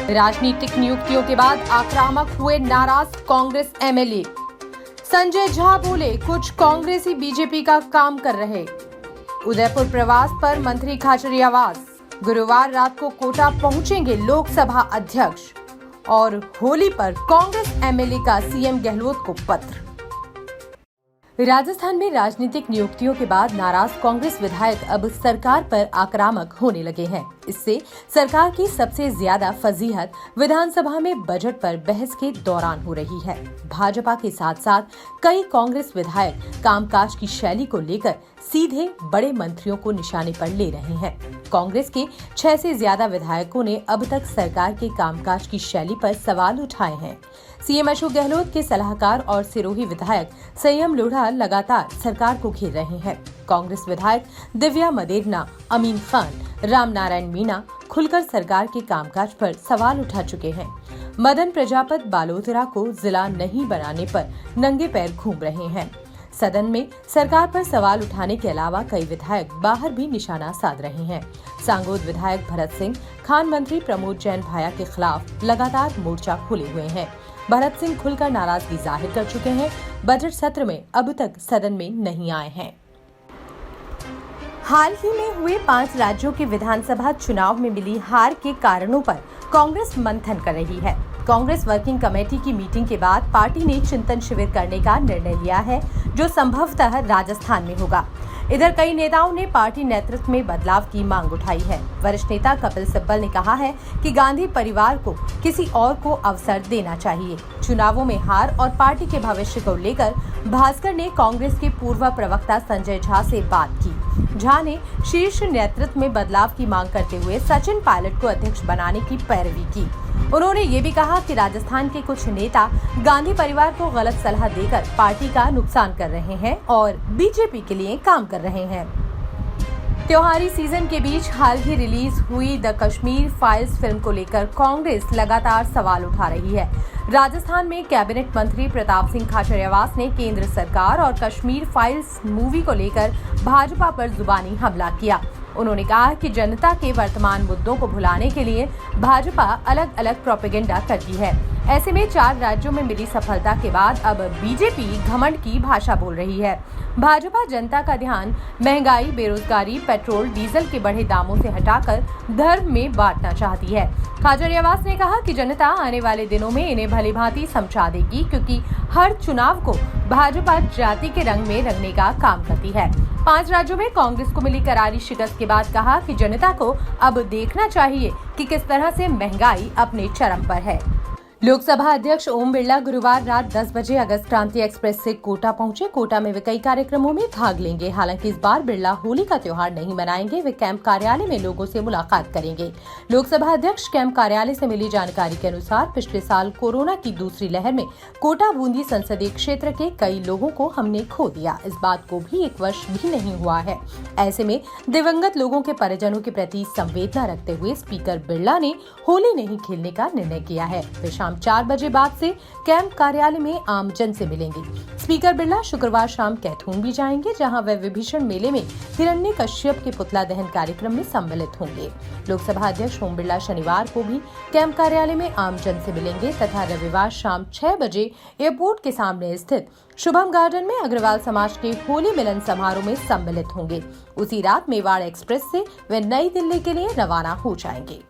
राजनीतिक नियुक्तियों के बाद आक्रामक हुए नाराज कांग्रेस एमएलए। संजय झा बोले, कुछ कांग्रेसी बीजेपी का काम कर रहे। उदयपुर प्रवास पर मंत्री खाचरियावास। गुरुवार रात को कोटा पहुंचेंगे लोकसभा अध्यक्ष। और होली पर कांग्रेस एमएलए का सीएम गहलोत को पत्र। राजस्थान में राजनीतिक नियुक्तियों के बाद नाराज कांग्रेस विधायक अब सरकार पर आक्रामक होने लगे हैं। इससे सरकार की सबसे ज्यादा फजीहत विधानसभा में बजट पर बहस के दौरान हो रही है। भाजपा के साथ साथ कई कांग्रेस विधायक कामकाज की शैली को लेकर सीधे बड़े मंत्रियों को निशाने पर ले रहे हैं। कांग्रेस के 6 से ज्यादा विधायकों ने अब तक सरकार के कामकाज की शैली पर सवाल उठाए हैं। सीएम अशोक गहलोत के सलाहकार और सिरोही विधायक संयम लोढ़ा लगातार सरकार को घेर रहे हैं। कांग्रेस विधायक दिव्या मदेरना, अमीन खान, रामनारायण मीणा खुलकर सरकार के कामकाज पर सवाल उठा चुके हैं। मदन प्रजापत बालोतरा को जिला नहीं बनाने पर नंगे पैर घूम रहे हैं। सदन में सरकार पर सवाल उठाने के अलावा कई विधायक बाहर भी निशाना साध रहे हैं। सांगोद विधायक भरत सिंह, खान मंत्री प्रमोद जैन भाया के खिलाफ लगातार मोर्चा खोले हुए हैं। भरत सिंह खुलकर नाराजगी जाहिर कर चुके हैं। बजट सत्र में अब तक सदन में नहीं आए हैं। हाल ही में हुए 5 राज्यों के विधानसभा चुनाव में मिली हार के कारणों पर कांग्रेस मंथन कर रही है। कांग्रेस वर्किंग कमेटी की मीटिंग के बाद पार्टी ने चिंतन शिविर करने का निर्णय लिया है, जो संभवतः राजस्थान में होगा। इधर कई नेताओं ने पार्टी नेतृत्व में बदलाव की मांग उठाई है। वरिष्ठ नेता कपिल सिब्बल ने कहा है कि गांधी परिवार को किसी और को अवसर देना चाहिए। चुनावों में हार और पार्टी के भविष्य को लेकर भास्कर ने कांग्रेस के पूर्व प्रवक्ता संजय झा से बात की। झा ने शीर्ष नेतृत्व में बदलाव की मांग करते हुए सचिन पायलट को अध्यक्ष बनाने की पैरवी की। उन्होंने ये भी कहा कि राजस्थान के कुछ नेता गांधी परिवार को गलत सलाह देकर पार्टी का नुकसान कर रहे हैं और बीजेपी के लिए काम कर रहे हैं। त्योहारी सीजन के बीच हाल ही रिलीज हुई द कश्मीर फाइल्स फिल्म को लेकर कांग्रेस लगातार सवाल उठा रही है। राजस्थान में कैबिनेट मंत्री प्रताप सिंह खाचरियावास ने केंद्र सरकार और कश्मीर फाइल्स मूवी को लेकर भाजपा पर जुबानी हमला किया। उन्होंने कहा कि जनता के वर्तमान मुद्दों को भुलाने के लिए भाजपा अलग अलग प्रोपेगेंडा करती है। ऐसे में 4 राज्यों में मिली सफलता के बाद अब बीजेपी घमंड की भाषा बोल रही है। भाजपा जनता का ध्यान महंगाई, बेरोजगारी, पेट्रोल, डीजल के बढ़े दामों से हटाकर धर्म में बांटना चाहती है। खाचरियावास ने कहा कि जनता आने वाले दिनों में इन्हें भलीभांति समझा देगी, क्योंकि हर चुनाव को भाजपा जाति के रंग में रंगने का काम करती है। 5 राज्यों में कांग्रेस को मिली करारी शिकस्त के बाद कहा कि जनता को अब देखना चाहिए कि किस तरह से महंगाई अपने चरम पर है। लोकसभा अध्यक्ष ओम बिरला गुरुवार रात 10 बजे अगस्त क्रांति एक्सप्रेस से कोटा पहुंचे। कोटा में वे कई कार्यक्रमों में भाग लेंगे। हालांकि इस बार बिरला होली का त्योहार नहीं मनाएंगे। वे कैंप कार्यालय में लोगों से मुलाकात करेंगे। लोकसभा अध्यक्ष कैंप कार्यालय से मिली जानकारी के अनुसार पिछले साल कोरोना की दूसरी लहर में कोटा बूंदी संसदीय क्षेत्र के कई लोगों को हमने खो दिया। इस बात को भी 1 वर्ष भी नहीं हुआ है। ऐसे में दिवंगत लोगों के परिजनों के प्रति संवेदना रखते हुए स्पीकर बिरला ने होली नहीं खेलने का निर्णय किया है। वे शाम 4 बजे बाद से कैंप कार्यालय में आम जन से मिलेंगे। स्पीकर बिरला शुक्रवार शाम कैथून भी जाएंगे, जहां वे विभीषण मेले में हिरण्यकश्यप के पुतला दहन कार्यक्रम में सम्मिलित होंगे। लोकसभा अध्यक्ष ओम बिरला शनिवार को भी कैंप कार्यालय में आम जन से मिलेंगे तथा रविवार शाम 6 बजे एयरपोर्ट के सामने स्थित शुभम गार्डन में अग्रवाल समाज के होली मिलन समारोह में सम्मिलित होंगे। उसी रात मेवाड़ एक्सप्रेस से वे नई दिल्ली के लिए रवाना हो जाएंगे।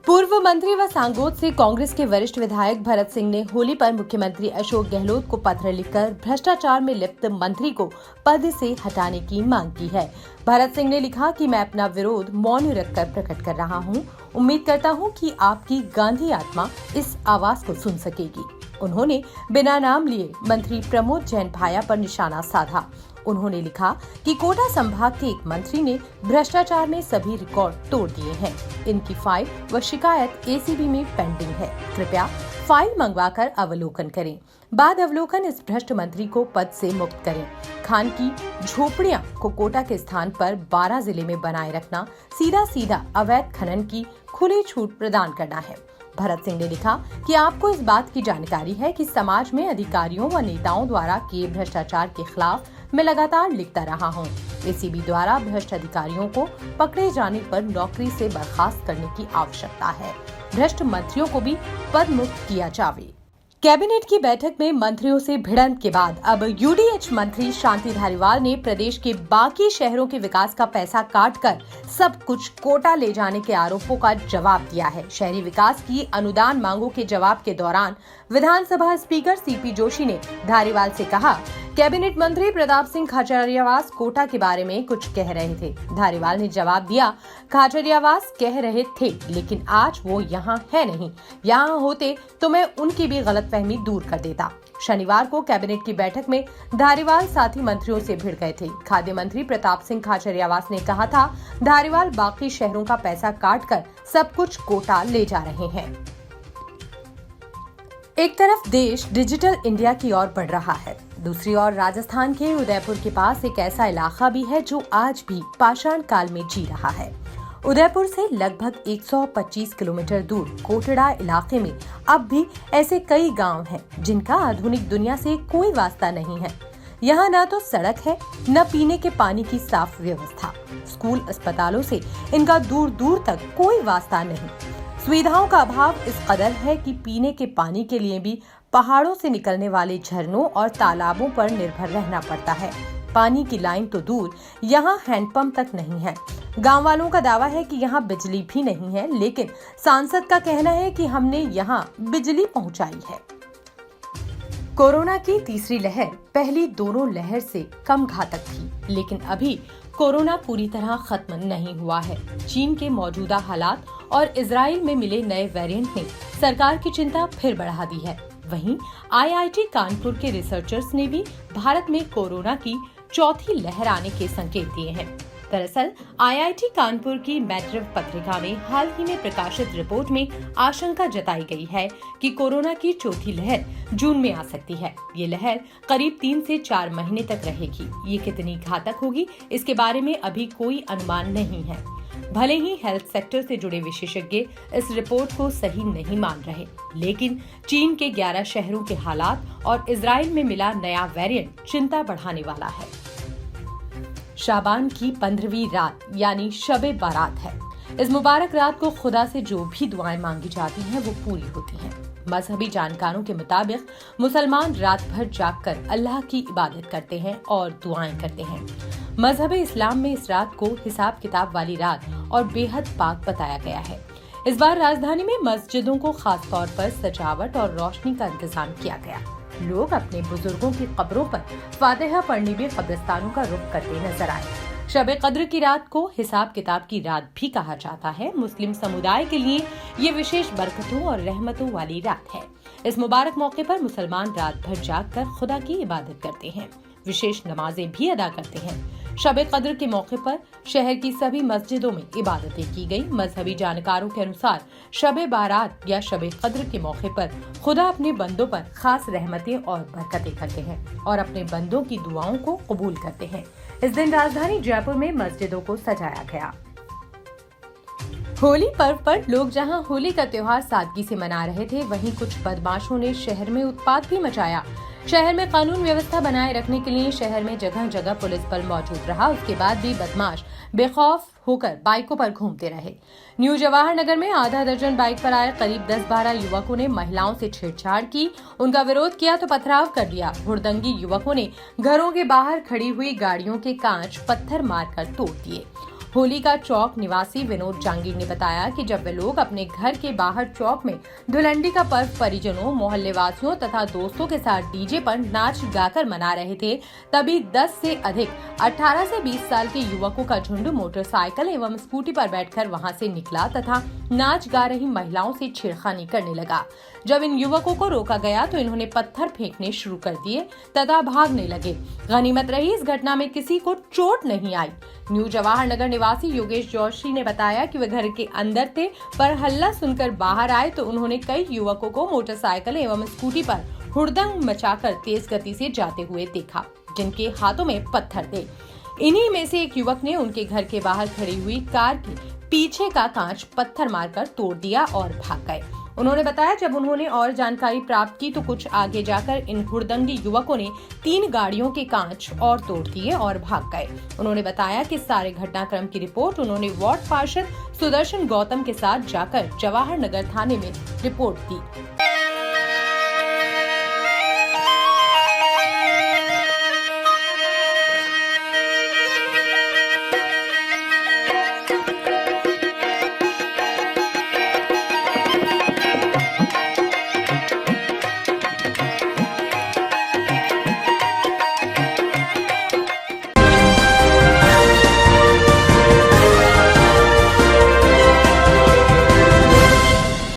पूर्व मंत्री व सांगोद से कांग्रेस के वरिष्ठ विधायक भरत सिंह ने होली पर मुख्यमंत्री अशोक गहलोत को पत्र लिखकर भ्रष्टाचार में लिप्त मंत्री को पद से हटाने की मांग की है। भरत सिंह ने लिखा कि मैं अपना विरोध मौन रखकर प्रकट कर रहा हूं। उम्मीद करता हूं कि आपकी गांधी आत्मा इस आवाज को सुन सकेगी। उन्होंने बिना नाम लिए मंत्री प्रमोद जैन भाया पर निशाना साधा। उन्होंने लिखा कि कोटा संभाग के एक मंत्री ने भ्रष्टाचार में सभी रिकॉर्ड तोड़ दिए हैं। इनकी फाइल व शिकायत एसीबी में पेंडिंग है। कृपया फाइल मंगवाकर अवलोकन करें। बाद अवलोकन इस भ्रष्ट मंत्री को पद से मुक्त करें। खान की झोपड़ियां को कोटा के स्थान पर 12 जिले में बनाए रखना, सीधा अवैध खनन की खुली छूट प्रदान करना है। भरत सिंह ने लिखा कि आपको इस बात की जानकारी है कि समाज में अधिकारियों व नेताओं द्वारा किए भ्रष्टाचार के खिलाफ मैं लगातार लिखता रहा हूँ। एसीबी द्वारा भ्रष्ट अधिकारियों को पकड़े जाने पर नौकरी से बर्खास्त करने की आवश्यकता है। भ्रष्ट मंत्रियों को भी पद मुक्त किया जावे। कैबिनेट की बैठक में मंत्रियों से भिड़ंत के बाद अब यूडीएच मंत्री शांति धारीवाल ने प्रदेश के बाकी शहरों के विकास का पैसा काटकर सब कुछ कोटा ले जाने के आरोपों का जवाब दिया है। शहरी विकास की अनुदान मांगों के जवाब के दौरान विधानसभा स्पीकर सीपी जोशी ने धारीवाल से कहा, कैबिनेट मंत्री प्रताप सिंह खाचरियावास कोटा के बारे में कुछ कह रहे थे। धारीवाल ने जवाब दिया, खाचरियावास कह रहे थे, लेकिन आज वो यहाँ है नहीं। यहाँ होते तो मैं उनकी भी गलतफहमी दूर कर देता। शनिवार को कैबिनेट की बैठक में धारीवाल साथी मंत्रियों से भिड़ गए थे। खाद्य मंत्री प्रताप सिंह खाचरियावास ने कहा था, धारीवाल बाकी शहरों का पैसा काटकर सब कुछ कोटा ले जा रहे हैं। एक तरफ देश डिजिटल इंडिया की ओर बढ़ रहा है, दूसरी ओर राजस्थान के उदयपुर के पास एक ऐसा इलाका भी है जो आज भी पाषाण काल में जी रहा है। उदयपुर से लगभग 125 किलोमीटर दूर कोटड़ा इलाके में अब भी ऐसे कई गांव हैं जिनका आधुनिक दुनिया से कोई वास्ता नहीं है। यहाँ न तो सड़क है, न पीने के पानी की साफ व्यवस्था। स्कूल अस्पतालों से इनका दूर दूर तक कोई वास्ता नहीं। सुविधाओं का अभाव इस कदर है कि पीने के पानी के लिए भी पहाड़ों से निकलने वाले झरनों और तालाबों पर निर्भर रहना पड़ता है। पानी की लाइन तो दूर, यहाँ हैंडपंप तक नहीं है। गांव वालों का दावा है कि यहाँ बिजली भी नहीं है, लेकिन सांसद का कहना है कि हमने यहाँ बिजली पहुँचाई है। कोरोना की तीसरी लहर पहली दोनों लहर से कम घातक थी, लेकिन अभी कोरोना पूरी तरह खत्म नहीं हुआ है। चीन के मौजूदा हालात और इजराइल में मिले नए वेरिएंट ने सरकार की चिंता फिर बढ़ा दी है। वहीं आईआईटी कानपुर के रिसर्चर्स ने भी भारत में कोरोना की चौथी लहर आने के संकेत दिए हैं। दरअसल आईआईटी कानपुर की मैट्रिव पत्रिका में हाल ही में प्रकाशित रिपोर्ट में आशंका जताई गई है कि कोरोना की चौथी लहर जून में आ सकती है। ये लहर करीब 3 से 4 महीने तक रहेगी। ये कितनी घातक होगी, इसके बारे में अभी कोई अनुमान नहीं है। भले ही हेल्थ सेक्टर से जुड़े विशेषज्ञ इस रिपोर्ट को सही नहीं मान रहे, लेकिन चीन के 11 शहरों के हालात और इजराइल में मिला नया वेरिएंट चिंता बढ़ाने वाला है। शाबान की 15वीं रात यानी शबे बारात है। इस मुबारक रात को खुदा से जो भी दुआएं मांगी जाती हैं वो पूरी होती हैं। मजहबी जानकारों के मुताबिक मुसलमान रात भर जागकर अल्लाह की इबादत करते हैं और दुआएं करते हैं। मजहबे इस्लाम में इस रात को हिसाब किताब वाली रात और बेहद पाक बताया गया है। इस बार राजधानी में मस्जिदों को खास तौर पर सजावट और रोशनी का इंतजाम किया गया। लोग अपने बुजुर्गों की कब्रों पर फातिहा पढ़ने भी कब्रिस्तानों का रुख करते नजर आए। शबे कद्र की रात को हिसाब किताब की रात भी कहा जाता है। मुस्लिम समुदाय के लिए ये विशेष बरकतों और रहमतों वाली रात है। इस मुबारक मौके पर मुसलमान रात भर जागकर खुदा की इबादत करते हैं, विशेष नमाजें भी अदा करते हैं। शबे कद्र के मौके पर शहर की सभी मस्जिदों में इबादतें की गई। मजहबी जानकारों के अनुसार शबे बारात या शबे कद्र के मौके पर खुदा अपने बंदों पर खास रहमतें और बरकतें करते हैं और अपने बंदों की दुआओं को कबूल करते हैं। इस दिन राजधानी जयपुर में मस्जिदों को सजाया गया। होली पर्व पर लोग जहां होली का त्योहार सादगी से मना रहे थे, वहीं कुछ बदमाशों ने शहर में उत्पात भी मचाया। शहर में कानून व्यवस्था बनाए रखने के लिए शहर में जगह जगह पुलिस बल मौजूद रहा। उसके बाद भी बदमाश बेखौफ होकर बाइकों पर घूमते रहे। न्यू जवाहर नगर में आधा दर्जन बाइक पर आए करीब 10-12 युवकों ने महिलाओं से छेड़छाड़ की, उनका विरोध किया तो पथराव कर दिया। हुड़दंगी युवकों ने घरों के बाहर खड़ी हुई गाड़ियों के कांच पत्थर मारकर तोड़ दिए। होली का चौक निवासी विनोद जांगीर ने बताया कि जब वे लोग अपने घर के बाहर चौक में धुलंडी का पर्व परिजनों, मोहल्ले वासियों तथा दोस्तों के साथ डीजे पर नाच गाकर मना रहे थे, तभी 10 से अधिक 18 से 20 साल के युवकों का झुंड मोटरसाइकिल एवं स्कूटी पर बैठकर वहां से निकला तथा नाच गा रही महिलाओं से छेड़खानी करने लगा। जब इन युवकों को रोका गया तो इन्होंने पत्थर फेंकने शुरू कर दिए तथा भागने लगे। गनीमत रही इस घटना में किसी को चोट नहीं आई। न्यू जवाहर नगर निवासी योगेश जोशी ने बताया कि वे घर के अंदर थे, पर हल्ला सुनकर बाहर आए तो उन्होंने कई युवकों को मोटरसाइकिल एवं स्कूटी पर हुड़दंग मचाकर तेज गति से जाते हुए देखा, जिनके हाथों में पत्थर थे। इन्हीं में से एक युवक ने उनके घर के बाहर खड़ी हुई कार की पीछे का कांच पत्थर मारकर तोड़ दिया और भाग गए। उन्होंने बताया, जब उन्होंने और जानकारी प्राप्त की तो कुछ आगे जाकर इन हुड़दंगी युवकों ने 3 गाड़ियों के कांच और तोड़ दिए और भाग गए। उन्होंने बताया कि सारे घटनाक्रम की रिपोर्ट उन्होंने वार्ड पार्षद सुदर्शन गौतम के साथ जाकर जवाहर नगर थाने में रिपोर्ट दी।